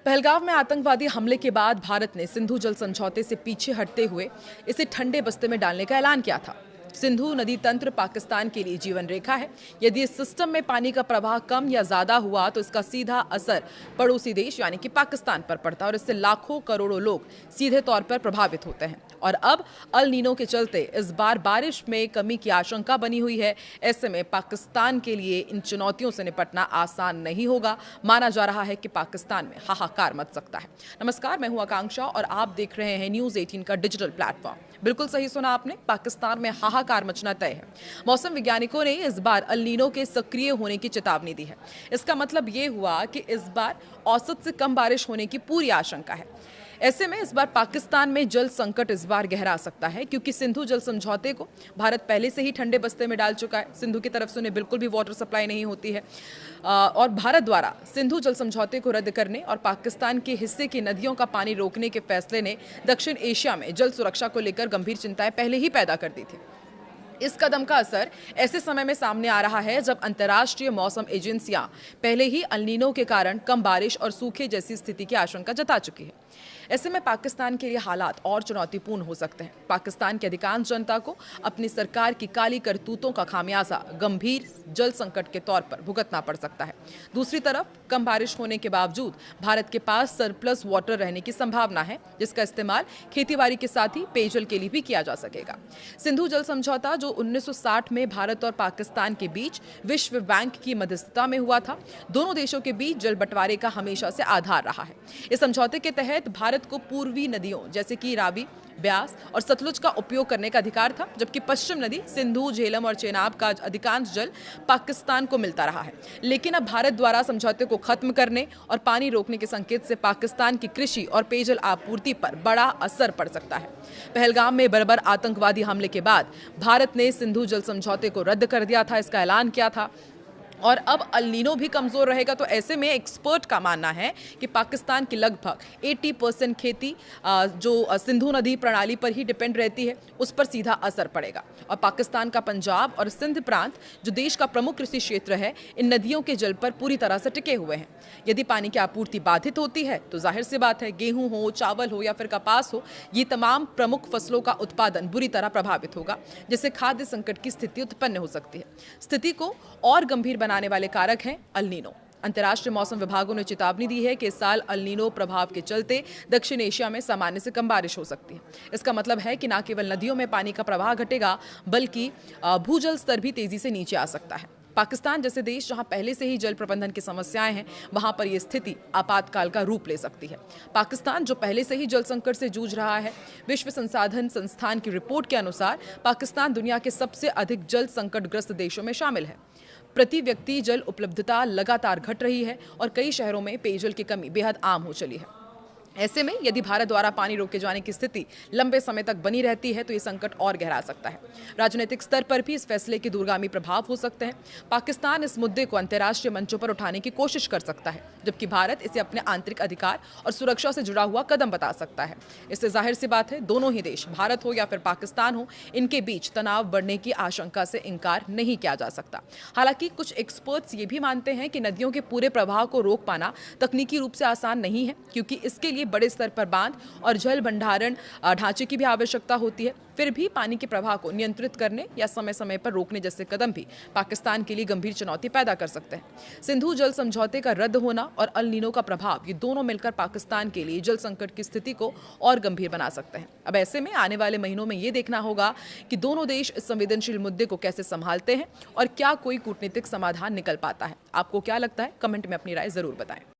पहलगाम में आतंकवादी हमले के बाद भारत ने सिंधु जल समझौते से पीछे हटते हुए इसे ठंडे बस्ते में डालने का ऐलान किया था। सिंधु नदी तंत्र पाकिस्तान के लिए जीवन रेखा है। यदि इस सिस्टम में पानी का प्रवाह कम या ज्यादा हुआ तो इसका सीधा असर पड़ोसी देश यानी कि पाकिस्तान पर पड़ता है और इससे लाखों करोड़ों लोग सीधे तौर पर प्रभावित होते हैं। और अब अल नीनो के चलते इस बार बारिश में कमी की आशंका बनी हुई है। ऐसे में पाकिस्तान के लिए इन चुनौतियों से निपटना आसान नहीं होगा। माना जा रहा है कि पाकिस्तान में हाहाकार मच सकता है। नमस्कार, मैं हूं आकांक्षा और आप देख रहे हैं न्यूज़ 18 का डिजिटल प्लेटफॉर्म। बिल्कुल सही सुना आपने, पाकिस्तान में हाहाकार मचना तय है। मौसम वैज्ञानिकों ने इस बार अल नीनो के सक्रिय होने की चेतावनी दी है। इसका मतलब ये हुआ कि इस बार औसत से कम बारिश होने की पूरी आशंका है। ऐसे में इस बार पाकिस्तान में जल संकट इस बार गहरा सकता है, क्योंकि सिंधु जल समझौते को भारत पहले से ही ठंडे बस्ते में डाल चुका है। सिंधु की तरफ से उन्हें बिल्कुल भी वाटर सप्लाई नहीं होती है और भारत द्वारा सिंधु जल समझौते को रद्द करने और पाकिस्तान के हिस्से की नदियों का पानी रोकने के फैसले ने दक्षिण एशिया में जल सुरक्षा को लेकर गंभीर चिंताएं पहले ही पैदा कर दी थी। इस कदम का असर ऐसे समय में सामने आ रहा है जब अंतर्राष्ट्रीय मौसम एजेंसियां पहले ही अल नीनो के कारण कम बारिश और सूखे जैसी स्थिति की आशंका जता चुकी है। ऐसे में पाकिस्तान के लिए हालात और चुनौतीपूर्ण हो सकते हैं। पाकिस्तान की अधिकांश जनता को अपनी सरकार की काली करतूतों का खामियाजा गंभीर जल संकट के तौर पर भुगतना पड़ सकता है। दूसरी तरफ कम बारिश होने के बावजूद भारत के पास सरप्लस वाटर रहने की संभावना है, जिसका इस्तेमाल खेतीबाड़ी के साथ ही पेयजल के लिए भी किया जा सकेगा। सिंधु जल समझौता जो 1960 में भारत और पाकिस्तान के बीच विश्व बैंक की मध्यस्थता में हुआ था, दोनों देशों के बीच जल बंटवारे का हमेशा से आधार रहा है। इस समझौते के तहत भारत को पूर्वी नदियों जैसे कि रावी, ब्यास और सतलुज का उपयोग करने का अधिकार था, जबकि पश्चिम नदी सिंधु, झेलम और चेनाब का अधिकांश जल पाकिस्तान को मिलता रहा है। लेकिन अब भारत द्वारा समझौते को खत्म करने और पानी रोकने के संकेत से पाकिस्तान की कृषि और पेयजल आपूर्ति पर बड़ा असर पड़ सकता है। पहलगाम में बर्बर आतंकवादी हमले के बाद भारत ने सिंधु जल समझौते को रद्द कर दिया था, इसका ऐलान किया था और अब अल नीनो भी कमजोर रहेगा। तो ऐसे में एक्सपर्ट का मानना है कि पाकिस्तान की लगभग 80% खेती जो सिंधु नदी प्रणाली पर ही डिपेंड रहती है, उस पर सीधा असर पड़ेगा। और पाकिस्तान का पंजाब और सिंध प्रांत जो देश का प्रमुख कृषि क्षेत्र है, इन नदियों के जल पर पूरी तरह से टिके हुए हैं। यदि पानी की आपूर्ति बाधित होती है तो जाहिर सी बात है, गेहूं हो, चावल हो या फिर कपास हो, ये तमाम प्रमुख फसलों का उत्पादन बुरी तरह प्रभावित होगा, जिससे खाद्य संकट की स्थिति उत्पन्न हो सकती है। स्थिति को और गंभीर बनाने वाले कारक हैं अल नीनो। अंतर्राष्ट्रीय मौसम विभागों ने चेतावनी दी है कि इस साल अल नीनो प्रभाव के चलते दक्षिण एशिया में सामान्य से कम बारिश हो सकती है। इसका मतलब है कि न केवल नदियों में पानी का प्रवाह घटेगा, बल्कि भूजल स्तर भी तेजी से नीचे आ सकता है। पाकिस्तान जैसे देश जहां पहले से ही जल प्रबंधन की समस्याएं हैं, वहां पर यह स्थिति आपातकाल का रूप ले सकती है। पाकिस्तान जो पहले से ही जल संकट से जूझ रहा है, विश्व संसाधन संस्थान की रिपोर्ट के अनुसार पाकिस्तान दुनिया के सबसे अधिक जल संकटग्रस्त देशों में शामिल है। प्रति व्यक्ति जल उपलब्धता लगातार घट रही है और कई शहरों में पेयजल की कमी बेहद आम हो चली है। ऐसे में यदि भारत द्वारा पानी रोके जाने की स्थिति लंबे समय तक बनी रहती है तो ये संकट और गहरा सकता है। राजनीतिक स्तर पर भी इस फैसले के दूरगामी प्रभाव हो सकते हैं। पाकिस्तान इस मुद्दे को अंतर्राष्ट्रीय मंचों पर उठाने की कोशिश कर सकता है, जबकि भारत इसे अपने आंतरिक अधिकार और सुरक्षा से जुड़ा हुआ कदम बता सकता है। इससे जाहिर सी बात है, दोनों ही देश, भारत हो या फिर पाकिस्तान हो, इनके बीच तनाव बढ़ने की आशंका से इनकार नहीं किया जा सकता। हालांकि कुछ एक्सपर्ट्स ये भी मानते हैं कि नदियों के पूरे प्रवाह को रोक पाना तकनीकी रूप से आसान नहीं है, क्योंकि इसके लिए बड़े स्तर पर बांध और जल भंडारण ढांचे की भी आवश्यकता होती है। फिर भी पानी के प्रवाह को नियंत्रित करने या समय समय पर रोकने जैसे कदम भी पाकिस्तान के लिए गंभीर चुनौती पैदा कर सकते हैं। सिंधु जल समझौते का रद्द होना और अल नीनो का प्रभाव, ये दोनों मिलकर पाकिस्तान के लिए जल संकट की स्थिति को और गंभीर बना सकते हैं। अब ऐसे में आने वाले महीनों में ये देखना होगा कि दोनों देश इस संवेदनशील मुद्दे को कैसे संभालते हैं और क्या कोई कूटनीतिक समाधान निकल पाता है। आपको क्या लगता है? कमेंट में अपनी राय जरूर बताएं।